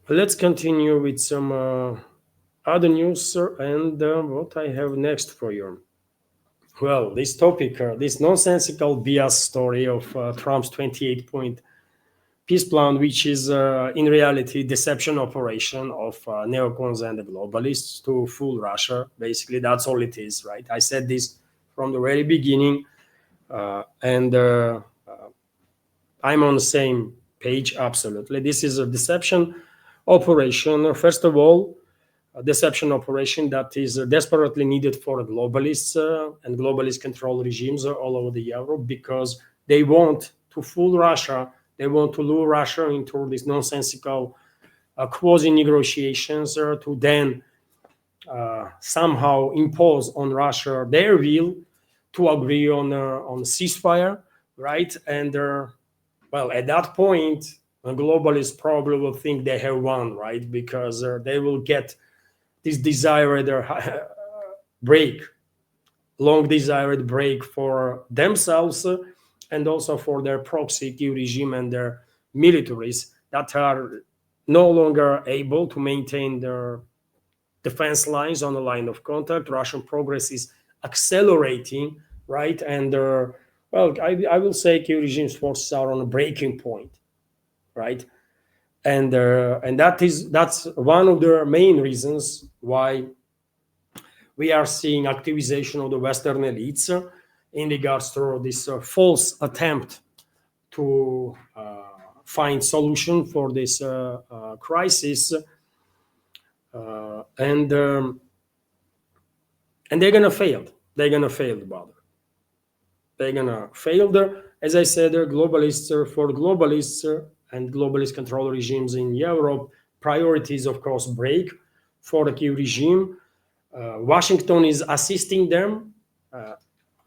Let's continue with some other news, sir, and what I have next for you. Well, this topic, this nonsensical BS story of Trump's 28-point peace plan, which is in reality deception operation of neocons and the globalists to fool Russia. Basically, that's all it is, right? I said this from the very beginning, and I'm on the same page. Absolutely, this is a deception operation. First of all, a deception operation that is desperately needed for globalists and globalist control regimes all over the Europe because they want to fool Russia. They want to lure Russia into these nonsensical quasi negotiations to then somehow impose on Russia their will to agree on ceasefire, right? And well, at that point, the globalists probably will think they have won, right? Because they will get this desired break, long desired break for themselves and also for their proxy regime and their militaries that are no longer able to maintain their defense lines on the line of contact. Russian progress is accelerating, right? And well, I will say Kiev regime's forces are on a breaking point, right? And that's one of the main reasons why we are seeing activization of the Western elites in regards to this false attempt to find solution for this crisis, and they're gonna fail. They're gonna fail, brother. They're gonna fail. As I said, globalists for globalists and globalist control regimes in Europe, priorities, of course, break for the Kiev regime. Washington is assisting them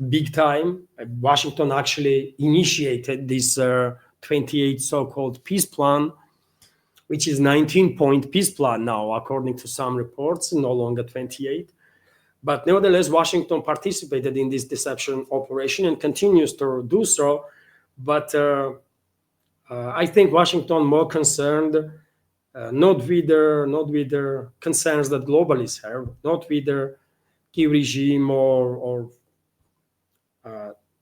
big time. Washington actually initiated this 28 so-called peace plan, which is 19-point peace plan now, according to some reports, no longer 28. But nevertheless, Washington participated in this deception operation and continues to do so. But I think Washington more concerned not with the concerns that globalists have, not with the Kiev regime or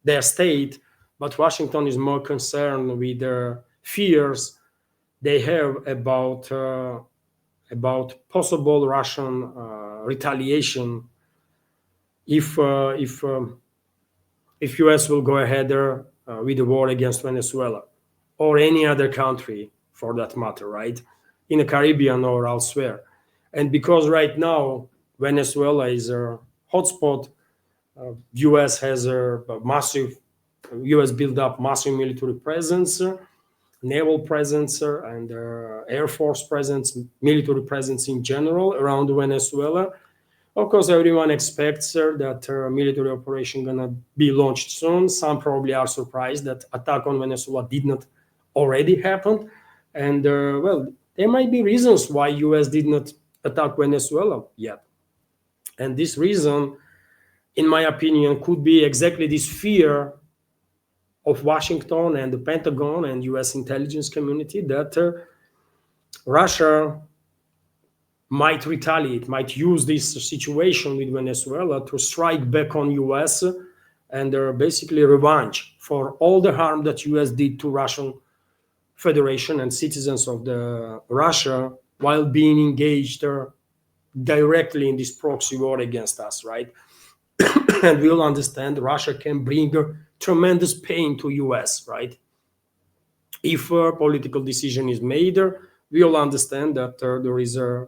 their state, but Washington is more concerned with the fears they have about possible Russian retaliation if US will go ahead with the war against Venezuela or any other country for that matter, right? In the Caribbean or elsewhere. And because right now Venezuela is a hotspot, US has a massive, US built up massive military presence, naval presence, and air force presence, military presence in general around Venezuela. Of course, everyone expects that military operation gonna be launched soon. Some probably are surprised that attack on Venezuela did not already happen. And well, there might be reasons why US did not attack Venezuela yet. And this reason, in my opinion, could be exactly this fear of Washington and the Pentagon and US intelligence community that Russia might retaliate, might use this situation with Venezuela to strike back on US and basically revenge for all the harm that US did to Russian Federation and citizens of the Russia while being engaged directly in this proxy war against us, right? And we'll understand Russia can bring tremendous pain to US, right? If a political decision is made, we'll understand that there is a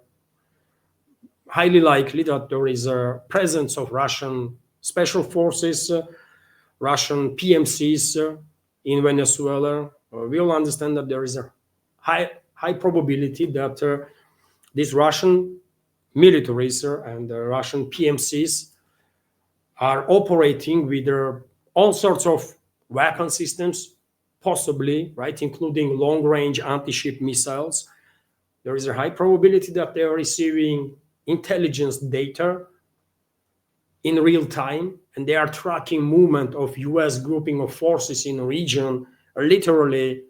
highly likely that there is a presence of Russian special forces, Russian PMCs in Venezuela. We'll understand that there is a high probability that these Russian militaries and Russian PMCs are operating with all sorts of weapon systems, possibly, right, including long-range anti-ship missiles. There is a high probability that they are receiving intelligence data in real time, and they are tracking movement of US grouping of forces in the region literally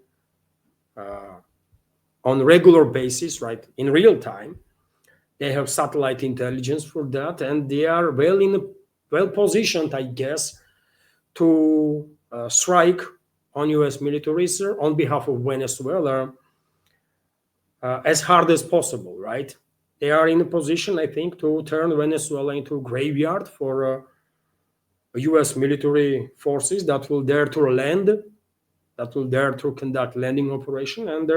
on regular basis, right, in real time. They have satellite intelligence for that, and they are well positioned, I guess, to strike on U.S. militaries on behalf of Venezuela as hard as possible, right? They are in a position, I think, to turn Venezuela into a graveyard for U.S. military forces that will dare to land, that will dare to conduct landing operation, and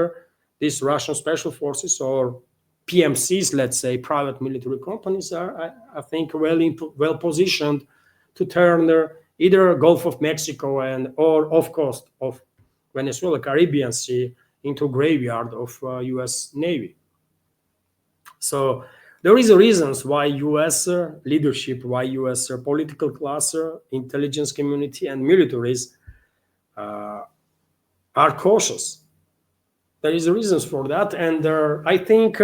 these Russian special forces or PMCs, let's say, private military companies, are, I think, well positioned to turn either Gulf of Mexico and or off coast of Venezuela, Caribbean Sea, into graveyard of U.S. Navy. So there is reasons why U.S. Leadership, why U.S. Political class, intelligence community, and militaries are cautious. There is reasons for that, and I think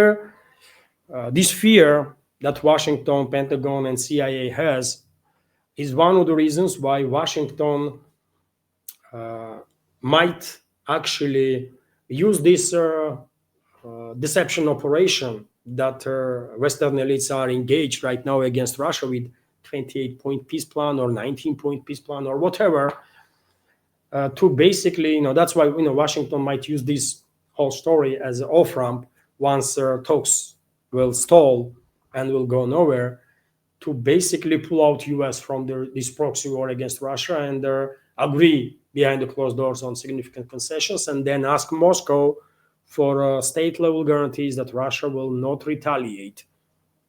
this fear that Washington, Pentagon, and CIA has is one of the reasons why Washington might actually use this deception operation that Western elites are engaged right now against Russia with 28-point peace plan or 19-point peace plan or whatever, to basically, that's why Washington might use this whole story as an off-ramp once talks will stall and will go nowhere, to basically pull out U.S. from this proxy war against Russia and agree behind the closed doors on significant concessions, and then ask Moscow for state-level guarantees that Russia will not retaliate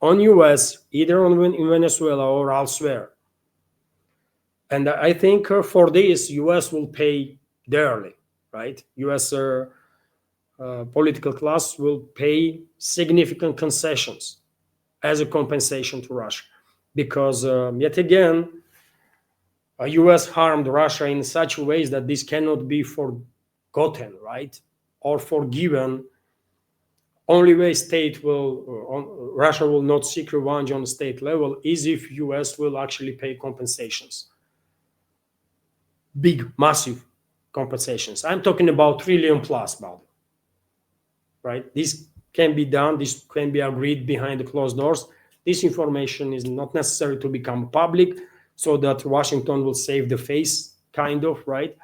on U.S. either in Venezuela or elsewhere. And I think for this, U.S. will pay dearly, right? U.S. Political class will pay significant concessions as a compensation to Russia, because yet again, U.S. harmed Russia in such ways that this cannot be forgotten, right, or forgiven. Only way Russia will not seek revenge on the state level is if U.S. will actually pay compensations, big, massive compensations. I'm talking about trillion plus, by the way, right? This can be done. This can be agreed behind the closed doors. This information is not necessary to become public so that Washington will save the face, kind of, right?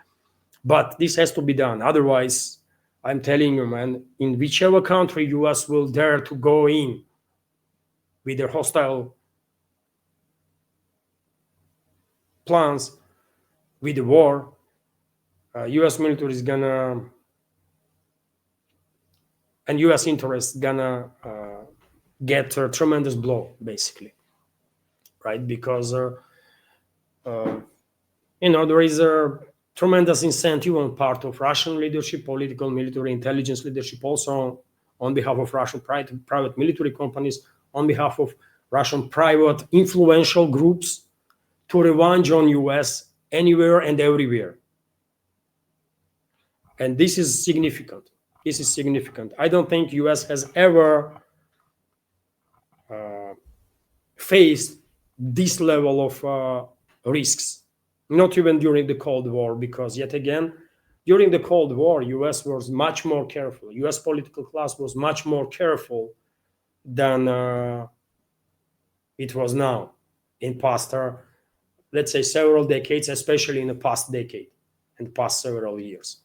But this has to be done. Otherwise, I'm telling you, man, in whichever country U.S. will dare to go in with their hostile plans with the war, U.S. military is gonna, and U.S. interests gonna get a tremendous blow, basically, right? Because there is a tremendous incentive on part of Russian leadership, political, military, intelligence leadership, also on behalf of Russian private military companies, on behalf of Russian private influential groups, to revenge on U.S. anywhere and everywhere. And this is significant. This is significant. I don't think U.S. has ever faced this level of risks, not even during the Cold War, because yet again, during the Cold War, U.S. was much more careful. U.S. political class was much more careful than it was now in past, let's say, several decades, especially in the past decade and past several years.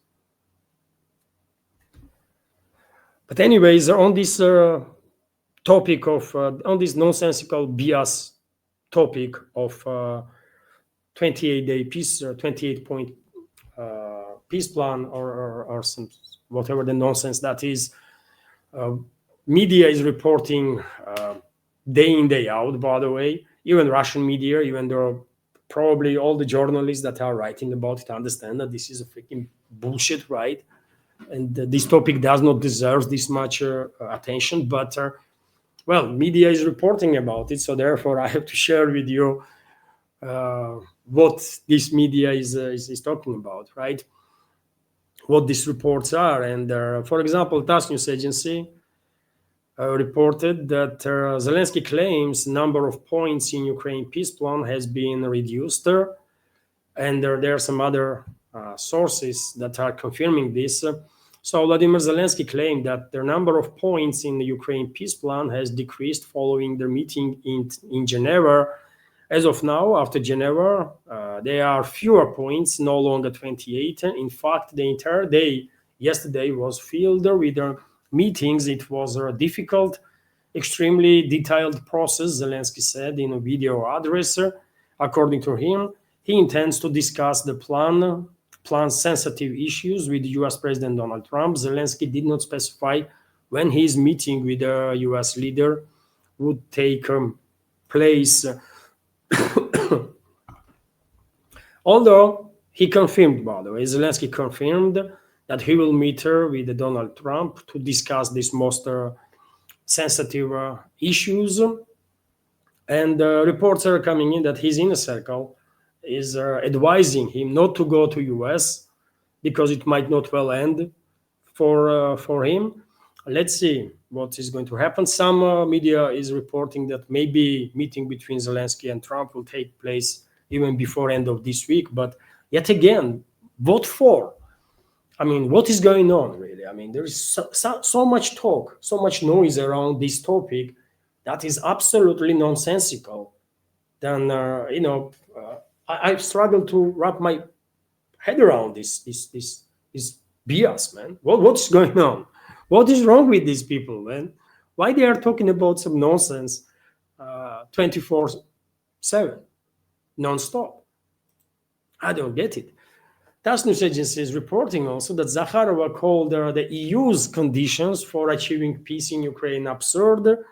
But anyways, on this topic of, on this nonsensical BS topic of 28-day peace, 28-point peace plan, or some whatever the nonsense that is, media is reporting day in, day out, by the way. Even Russian media, even though probably all the journalists that are writing about it understand that this is a freaking bullshit, right? And this topic does not deserve this much attention, but well, media is reporting about it, so therefore I have to share with you what this media is talking about, right? What these reports are. And for example, TASS news agency reported that Zelensky claims number of points in Ukraine peace plan has been reduced, and there are some other sources that are confirming this. So Vladimir Zelensky claimed that the number of points in the Ukraine peace plan has decreased following their meeting in Geneva. As of now, after Geneva, there are fewer points, no longer 28. In fact, the entire day yesterday was filled with meetings. It was a difficult, extremely detailed process, Zelensky said in a video address. According to him, he intends to discuss the plan's sensitive issues with US President Donald Trump. Zelensky did not specify when his meeting with the US leader would take place. Although he confirmed, by the way, Zelensky confirmed that he will meet with Donald Trump to discuss these most sensitive issues. And reports are coming in that his inner circle is advising him not to go to US because it might not well end for him. Let's see what is going to happen. Some media is reporting that maybe meeting between Zelensky and Trump will take place even before end of this week. But yet again, what for? I mean, what is going on really? I mean, there is so much talk, so much noise around this topic that is absolutely nonsensical. Then I struggle to wrap my head around this BS, man. What's going on? What is wrong with these people, man? Why they are talking about some nonsense 24/7, non-stop? I don't get it. TASS news agency is reporting also that Zakharova called the EU's conditions for achieving peace in Ukraine absurd.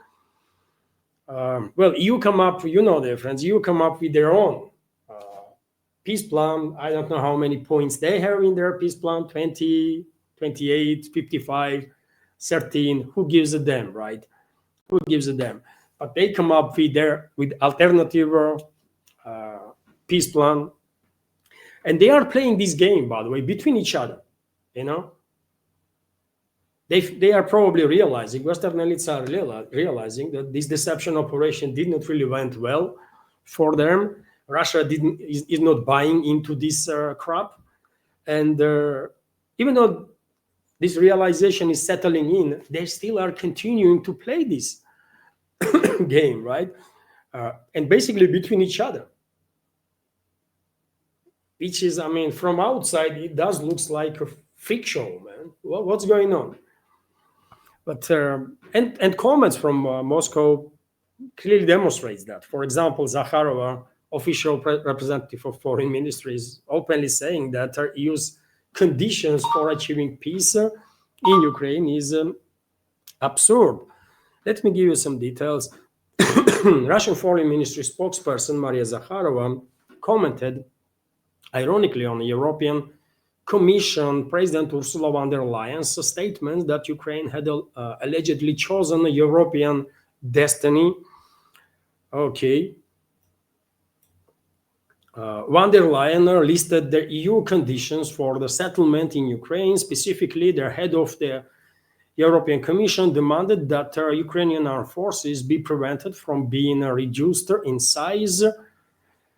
Well, EU come up, their friends, EU come up with their own peace plan. I don't know how many points they have in their peace plan, 20, 28, 55, 13. Who gives a damn, right? Who gives a damn? But they come up with alternative peace plan. And they are playing this game, by the way, between each other, They are probably realizing, Western elites are realizing that this deception operation did not really went well for them. Russia is not buying into this crap. And even though this realization is settling in, they still are continuing to play this game, right? And basically between each other. Which is, from outside, it does looks like a freak show, man. What's going on? But and comments from Moscow clearly demonstrates that. For example, Zakharova, official representative of foreign ministry, is openly saying that EU's conditions for achieving peace in Ukraine is absurd. Let me give you some details. Russian foreign ministry spokesperson Maria Zakharova commented ironically on the European Commission President Ursula von der Leyen's statement that Ukraine had allegedly chosen a European destiny. Okay. Von der Leyen listed the EU conditions for the settlement in Ukraine. Specifically, the head of the European Commission demanded that Ukrainian armed forces be prevented from being reduced in size.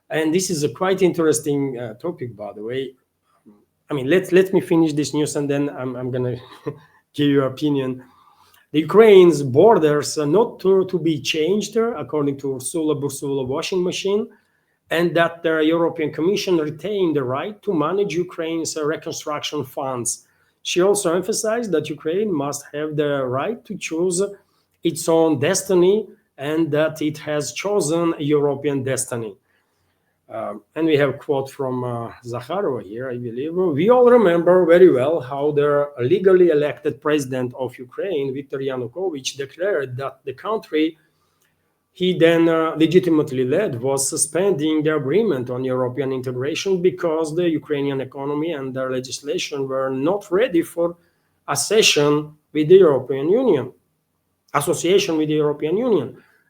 And this is a quite interesting topic, by the way. Let me finish this news and then I'm going to give you an opinion. The Ukraine's borders are not to be changed, according to Ursula washing machine, and that the European Commission retained the right to manage Ukraine's reconstruction funds. She also emphasized that Ukraine must have the right to choose its own destiny and that it has chosen a European destiny. And we have a quote from Zakharova here, I believe. We all remember very well how the legally elected president of Ukraine, Viktor Yanukovych, declared that the country he then legitimately led was suspending the agreement on European integration because the Ukrainian economy and their legislation were not ready for association with the European Union.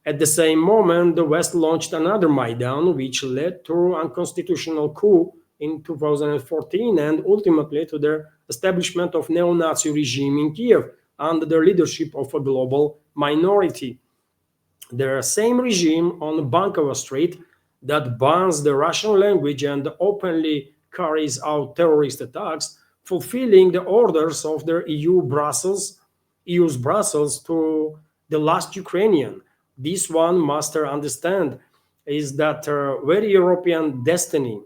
At the same moment, the West launched another Maidan, which led to an unconstitutional coup in 2014 and ultimately to the establishment of neo-Nazi regime in Kiev under the leadership of a global minority. The same regime on Bankovo Street that bans the Russian language and openly carries out terrorist attacks fulfilling the orders of the EU's Brussels to the last Ukrainian. This one must understand is that very European destiny.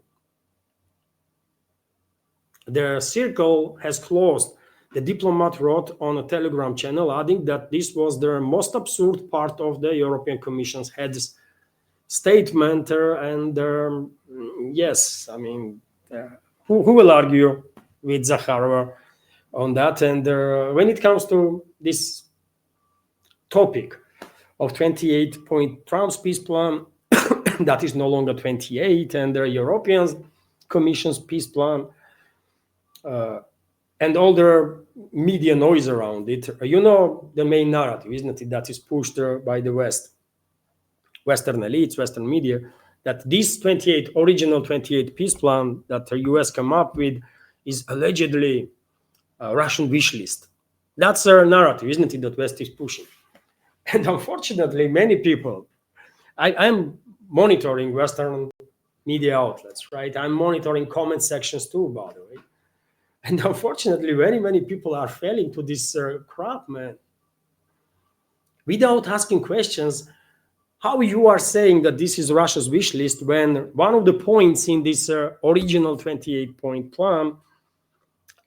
The circle has closed. The diplomat wrote on a Telegram channel, adding that this was the most absurd part of the European Commission's head's statement. And yes, I mean, who will argue with Zakharova on that? And when it comes to this topic of 28-point Trump's peace plan, that is no longer 28, and the European Commission's peace plan, and all the media noise around it, you know the main narrative, isn't it, that is pushed by the Western elites, Western media, that this original 28 peace plan that the US came up with is allegedly a Russian wish list. That's a narrative, isn't it, that West is pushing. And unfortunately, many people, I'm monitoring Western media outlets, right? I'm monitoring comment sections too, by the way. And unfortunately, very many people are falling to this crap, man. Without asking questions, how you are saying that this is Russia's wish list when one of the points in this original 28-point plan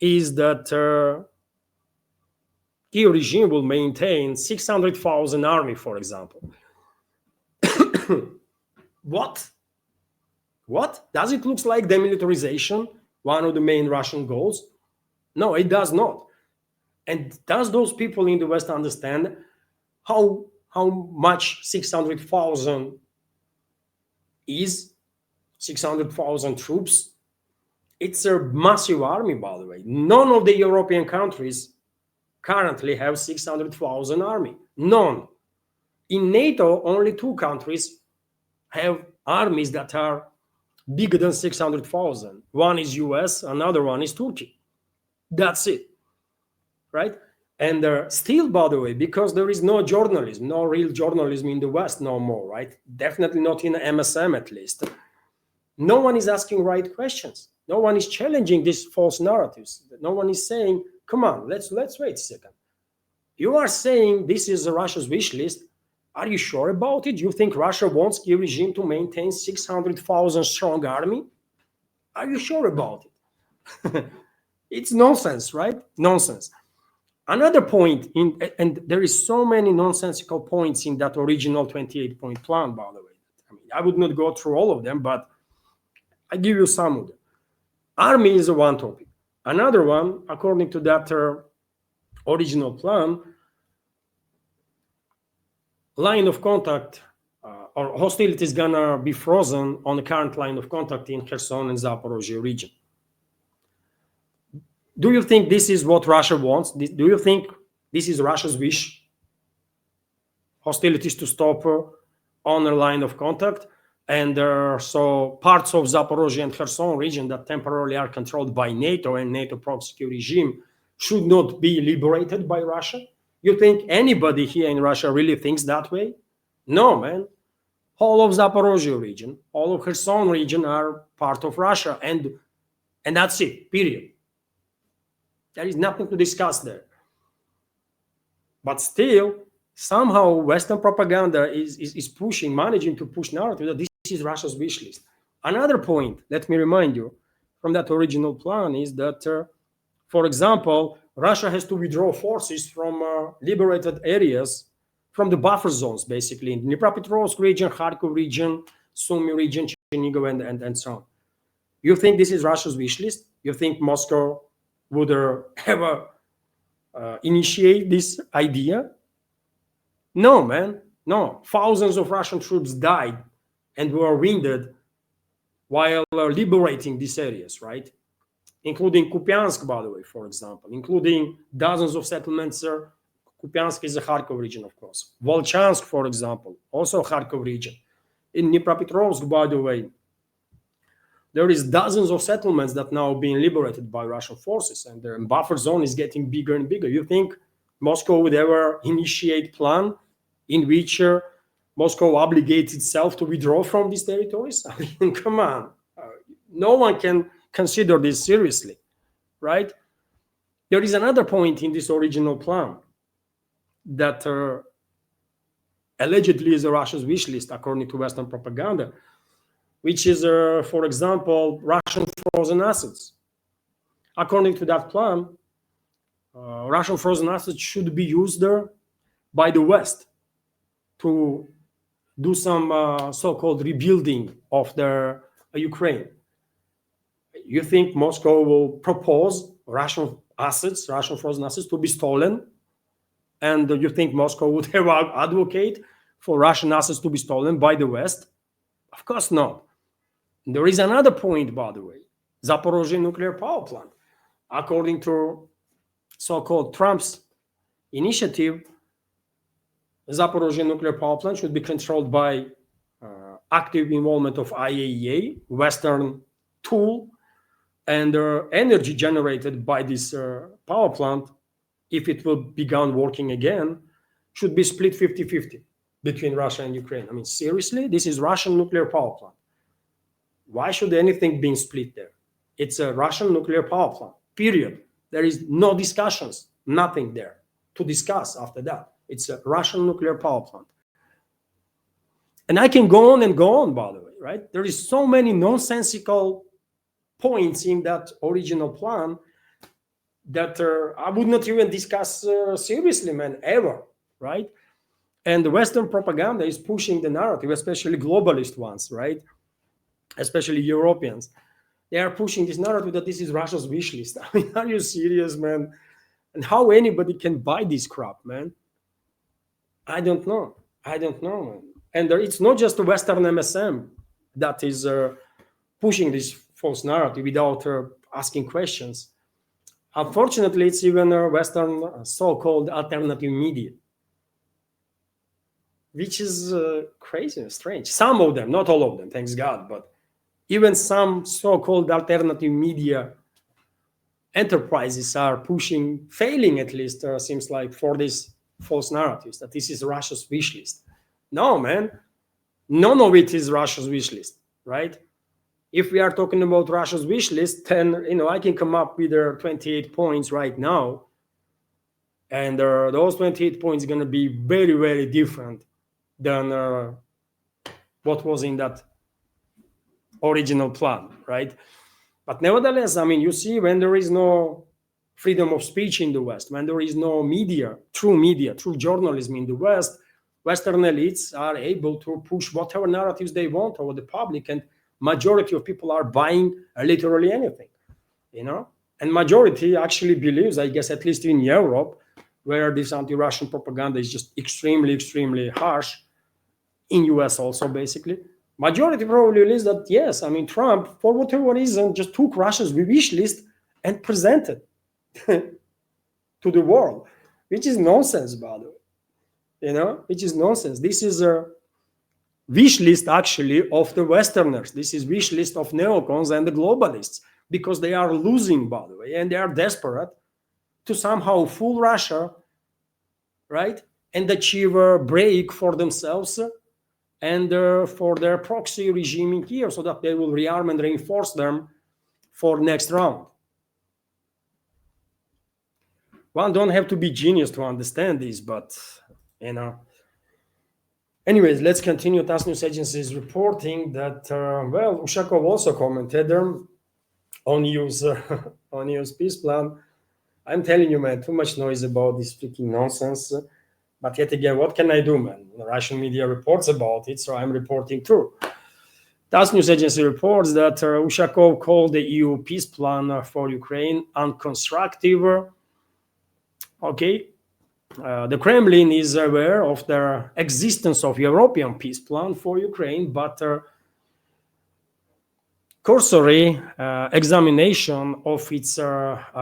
is that Kiev regime will maintain 600,000 army, for example. What? Does it look like demilitarization? One of the main Russian goals? No, it does not. And does those people in the West understand how much 600,000 is? 600,000 troops? It's a massive army, by the way. None of the European countries currently have 600,000 army. None. In NATO, only 2 countries have armies that are bigger than 600,000. One is US, another one is Turkey. That's it, right? And still, by the way, because there is no journalism, no real journalism in the West no more, right? Definitely not in MSM at least. No one is asking right questions. No one is challenging these false narratives. No one is saying, come on, let's wait a second. You are saying this is Russia's wish list. Are you sure about it? You think Russia wants Kiev regime to maintain 600,000 strong army? Are you sure about it? It's nonsense, right? Nonsense. Another point, and there is so many nonsensical points in that original 28-point plan, by the way. I mean, I would not go through all of them, but I give you some of them. Army is one topic. Another one, according to that original plan, line of contact or hostility is gonna be frozen on the current line of contact in Kherson and Zaporozhye region. Do you think this is what Russia wants? Do you think this is Russia's wish? Hostilities to stop on a line of contact, and so parts of Zaporozhye and Kherson region that temporarily are controlled by NATO and NATO proxy regime should not be liberated by Russia? You think anybody here in Russia really thinks that way? No, man. All of Zaporozhye region, all of Kherson region are part of Russia, and that's it, period. There is nothing to discuss there. But still, somehow Western propaganda is managing to push narrative that this is Russia's wish list. Another point, let me remind you, from that original plan is that, for example, Russia has to withdraw forces from liberated areas, from the buffer zones, basically, in Dnipropetrovsk region, Kharkov region, Sumy region, Chernihiv, and so on. You think this is Russia's wish list? You think Moscow would ever initiate this idea? No, man, no. Thousands of Russian troops died and were wounded while liberating these areas, right? Including Kupiansk, by the way, for example, including dozens of settlements. Kupiansk is a Kharkov region, of course. Volchansk, for example, also Kharkov region. In Dnipropetrovsk, by the way, there is dozens of settlements that now being liberated by Russian forces, and the buffer zone is getting bigger and bigger. You think Moscow would ever initiate plan in which Moscow obligates itself to withdraw from these territories? I mean, come on. No one can consider this seriously, right? There is another point in this original plan that allegedly is Russia's wish list, according to Western propaganda, which is, for example, Russian frozen assets. According to that plan, Russian frozen assets should be used by the West to do some so-called rebuilding of their Ukraine. You think Moscow will propose Russian assets, Russian frozen assets, to be stolen? And you think Moscow would have advocate for Russian assets to be stolen by the West? Of course not. There is another point, by the way, Zaporozhye nuclear power plant. According to so-called Trump's initiative, Zaporozhye nuclear power plant should be controlled by active involvement of IAEA, Western tool, and energy generated by this power plant, if it will begin working again, should be split 50-50 between Russia and Ukraine. I mean, seriously, this is Russian nuclear power plant. Why should anything be split there? It's a Russian nuclear power plant, period. There is no discussions, nothing there to discuss after that. It's a Russian nuclear power plant. And I can go on and go on, by the way, right? There is so many nonsensical points in that original plan that I would not even discuss seriously, man, ever, right? And the Western propaganda is pushing the narrative, especially globalist ones, right? Especially Europeans. They are pushing this narrative that this is Russia's wish list. I mean, are you serious, man? And how anybody can buy this crap, man? I don't know, man. And it's not just the Western MSM that is pushing this false narrative without asking questions. Unfortunately, it's even Western so-called alternative media, which is crazy and strange. Some of them, not all of them, thanks God, but even some so-called alternative media enterprises are pushing, failing at least, seems like, for these false narratives, that this is Russia's wish list. No, man, none of it is Russia's wish list, right? If we are talking about Russia's wish list, then, I can come up with 28 points right now. And those 28 points are going to be very, very different than what was in that original plan, right? But nevertheless, I mean, you see, when there is no freedom of speech in the West, when there is no media, true journalism in the West, Western elites are able to push whatever narratives they want over the public, and majority of people are buying literally anything, and majority actually believes, I guess, at least in Europe, where this anti-Russian propaganda is just extremely, extremely harsh, in US also, basically, majority probably believes that, yes, I mean, Trump, for whatever reason, just took Russia's wish list and presented to the world, which is nonsense, by the way, which is nonsense. This is a wish list, actually, of the Westerners. This is wish list of neocons and the globalists, because they are losing, by the way, and they are desperate to somehow fool Russia, right, and achieve a break for themselves and for their proxy regime in Kiev, so that they will rearm and reinforce them for next round. One don't have to be genius to understand this, but, Anyways, let's continue. TASS News Agency is reporting that, Ushakov also commented on news peace plan. I'm telling you, man, too much noise about this freaking nonsense. But yet again, what can I do, man? The Russian media reports about it, so I'm reporting too. TASS News Agency reports that Ushakov called the EU peace plan for Ukraine unconstructive. Okay. The Kremlin is aware of the existence of European peace plan for Ukraine, but cursory examination of its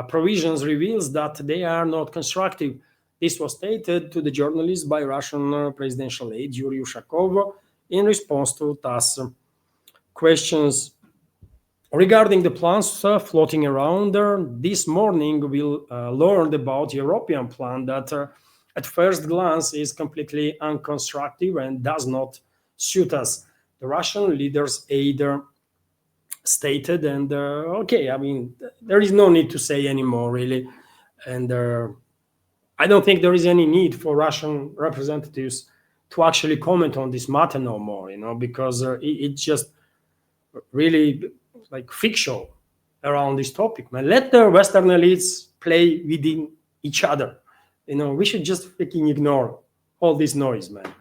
provisions reveals that they are not constructive. This was stated to the journalist by Russian presidential aide Yuri Ushakov in response to TASS questions regarding the plans floating around. This morning, we'll learn about European plan that at first glance is completely unconstructive and does not suit us. The Russian leaders aide stated, and okay, I mean, there is no need to say anymore, really. And I don't think there is any need for Russian representatives to actually comment on this matter no more, because it's just really like fictional around this topic, man. Let the Western elites play within each other. We should just freaking ignore all this noise, man.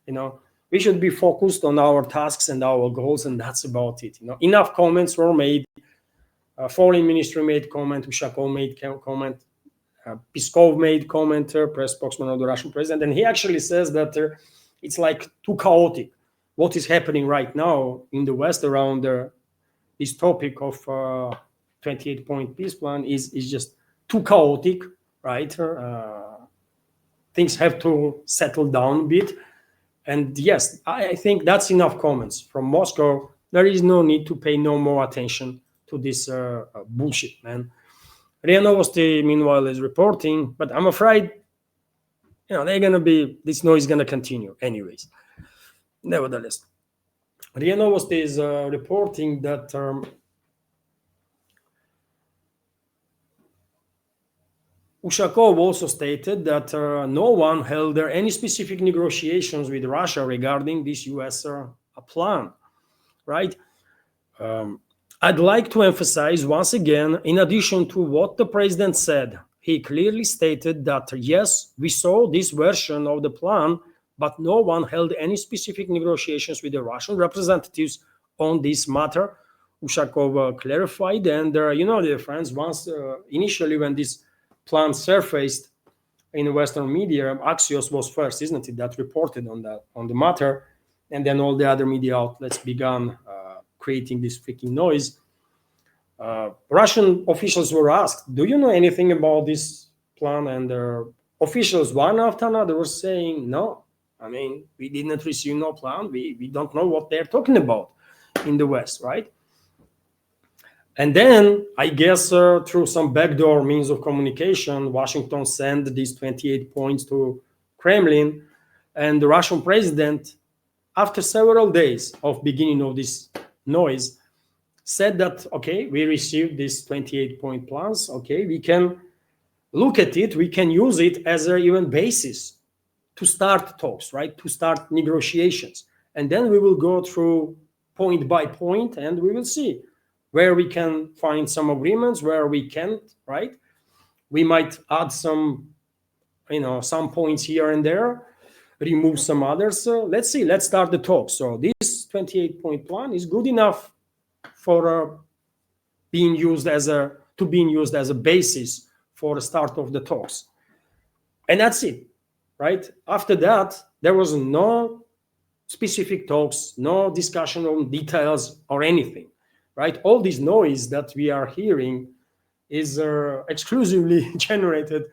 You know, we should be focused on our tasks and our goals, and that's about it. Enough comments were made. Foreign ministry made comment. Ushakov made comment. Peskov made comment. Press spokesman of the Russian president, and he actually says that it's like too chaotic. What is happening right now in the West around this topic of 28-point peace plan is just too chaotic, right? Things have to settle down a bit. And yes, I think that's enough comments from Moscow. There is no need to pay no more attention to this bullshit, man. RIA Novosti, meanwhile, is reporting, but I'm afraid, this noise is going to continue anyways. Nevertheless, RIA Novosti is reporting that Ushakov also stated that no one held any specific negotiations with Russia regarding this US plan, right? I'd like to emphasize once again, in addition to what the president said, he clearly stated that yes, we saw this version of the plan, but no one held any specific negotiations with the Russian representatives on this matter. Ushakov clarified, and dear friends, once initially when this plan surfaced in the Western media, Axios was first, isn't it, that reported on the matter, and then all the other media outlets began creating this freaking noise. Russian officials were asked, do you know anything about this plan? And officials, one after another, were saying, no, we didn't receive no plan. We don't know what they're talking about in the West, right? And then, I guess, through some backdoor means of communication, Washington sent these 28 points to Kremlin, and the Russian president, after several days of beginning of this noise, said that, okay, we received these 28-point plans. Okay, we can look at it. We can use it as an even basis to start talks, right? To start negotiations. And then we will go through point by point, and we will see where we can find some agreements, where we can't, right? We might add some points here and there, remove some others. Let's see, let's start the talk. So this 28-point plan is good enough for being used as a basis for the start of the talks. And that's it, right? After that, there was no specific talks, no discussion on details or anything, right? All this noise that we are hearing is exclusively generated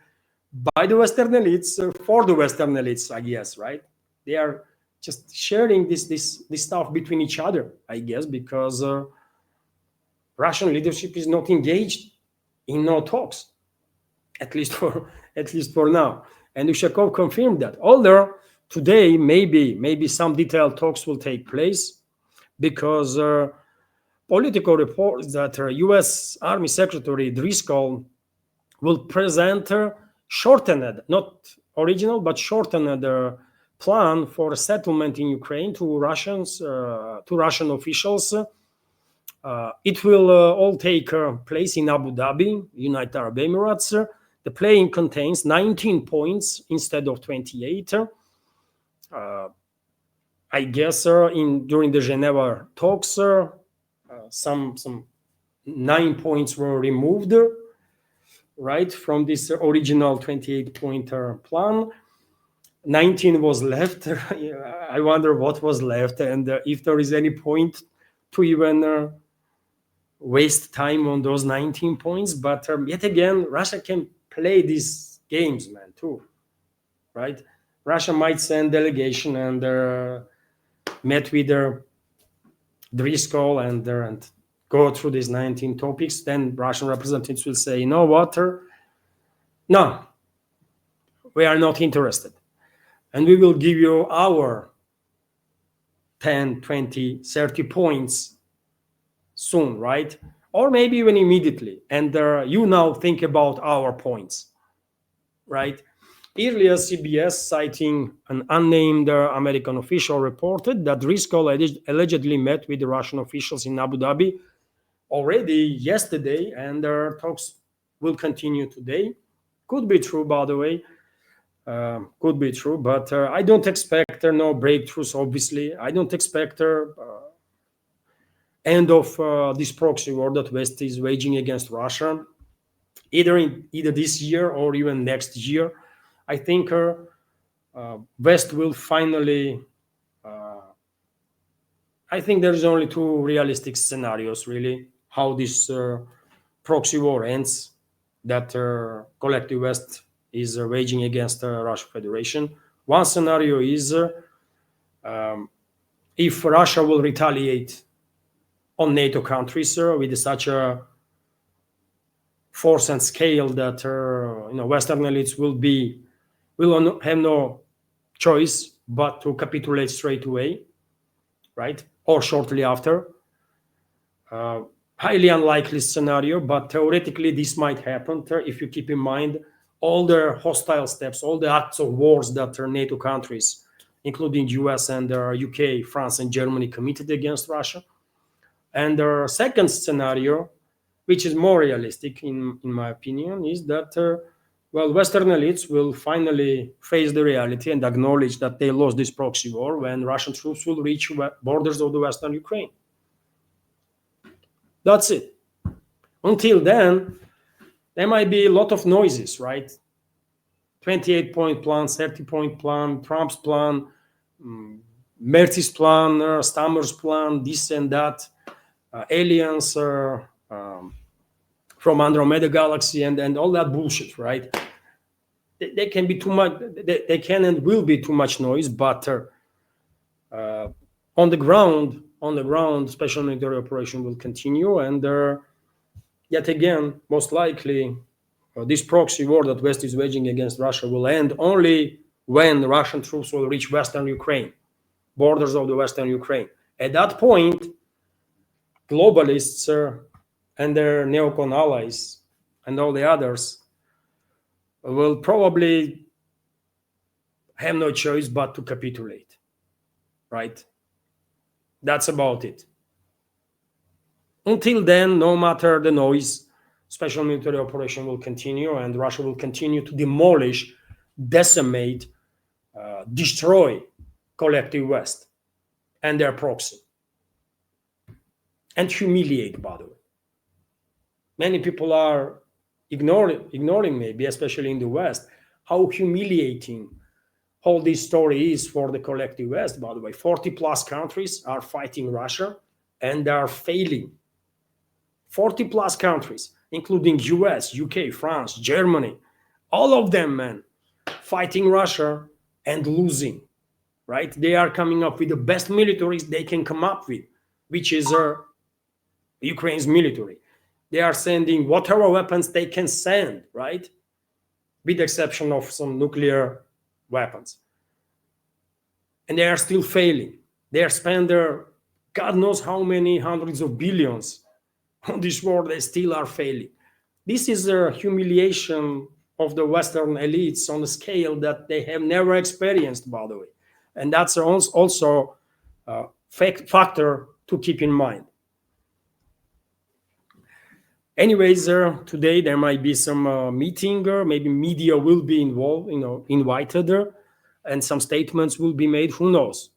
by the Western elites for the Western elites, I guess, right? They are just sharing this stuff between each other, I guess, because Russian leadership is not engaged in no talks, at least for now. And Ushakov confirmed that. Although today maybe some detailed talks will take place, because political reports that U.S. Army Secretary Driscoll will present shortened, not original, but shortened plan for a settlement in Ukraine to Russian officials. It will all take place in Abu Dhabi, United Arab Emirates. The plan contains 19 points instead of 28. I guess during the Geneva talks, some 9 points were removed, right, from this original 28-point plan. 19 was left. I wonder what was left, and if there is any point to even waste time on those 19 points. But yet again, Russia can play these games, man, too, right? Russia might send delegation and met with Driscoll and go through these 19 topics. Then Russian representatives will say, you know what? No, we are not interested. And we will give you our 10, 20, 30 points soon, right? Or maybe even immediately. And you now think about our points. right? Earlier, CBS, citing an unnamed American official, reported that Driscoll allegedly met with the Russian officials in Abu Dhabi already yesterday, and their talks will continue today. Could be true, by the way. Could be true, but I don't expect no breakthroughs. Obviously, I don't expect end of this proxy war that West is waging against Russia, either this year or even next year. I think West will finally. I think there's only two realistic scenarios, really, how this proxy war ends, that collective West is waging against the Russian Federation. One scenario is if Russia will retaliate on NATO countries with such a force and scale that Western elites will have no choice but to capitulate straight away, right, or shortly after. Highly unlikely scenario, but theoretically this might happen if you keep in mind all the hostile steps, all the acts of wars that NATO countries, including US and UK, France and Germany, committed against Russia. And the second scenario, which is more realistic in my opinion, is that Western elites will finally face the reality and acknowledge that they lost this proxy war when Russian troops will reach borders of the Western Ukraine. That's it. Until then, there might be a lot of noises, right? 28-point plan, 30-point plan, Trump's plan, Mertz's plan, Stammer's plan, this and that, aliens from Andromeda Galaxy and all that bullshit, right? They can be too much. They can and will be too much noise, but on the ground, special military operation will continue, and yet again, most likely, this proxy war that West is waging against Russia will end only when Russian troops will reach Western Ukraine, borders of the Western Ukraine. At that point, globalists and their neocon allies and all the others will probably have no choice but to capitulate, right? That's about it. Until then, no matter the noise, special military operation will continue, and Russia will continue to demolish, decimate, destroy collective West and their proxy, and humiliate, by the way. Many people are ignoring maybe, especially in the West, how humiliating all this story is for the collective West, by the way. 40 plus countries are fighting Russia and they are failing. 40 plus countries, including US, UK, France, Germany, all of them, man, fighting Russia and losing, right? They are coming up with the best militaries they can come up with, which is Ukraine's military. They are sending whatever weapons they can send, right? With the exception of some nuclear weapons. And they are still failing. They are spending God knows how many hundreds of billions on this war. They still are failing. This is a humiliation of the Western elites on a scale that they have never experienced, by the way. And that's also a factor to keep in mind. Anyways, today there might be some meeting, maybe media will be involved, invited, and some statements will be made. Who knows?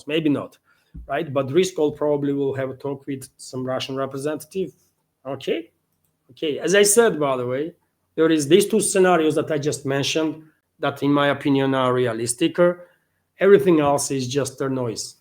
Maybe not, right? But Driscoll probably will have a talk with some Russian representative. Okay. As I said, by the way, there is these two scenarios that I just mentioned that, in my opinion, are realistic. Everything else is just a noise.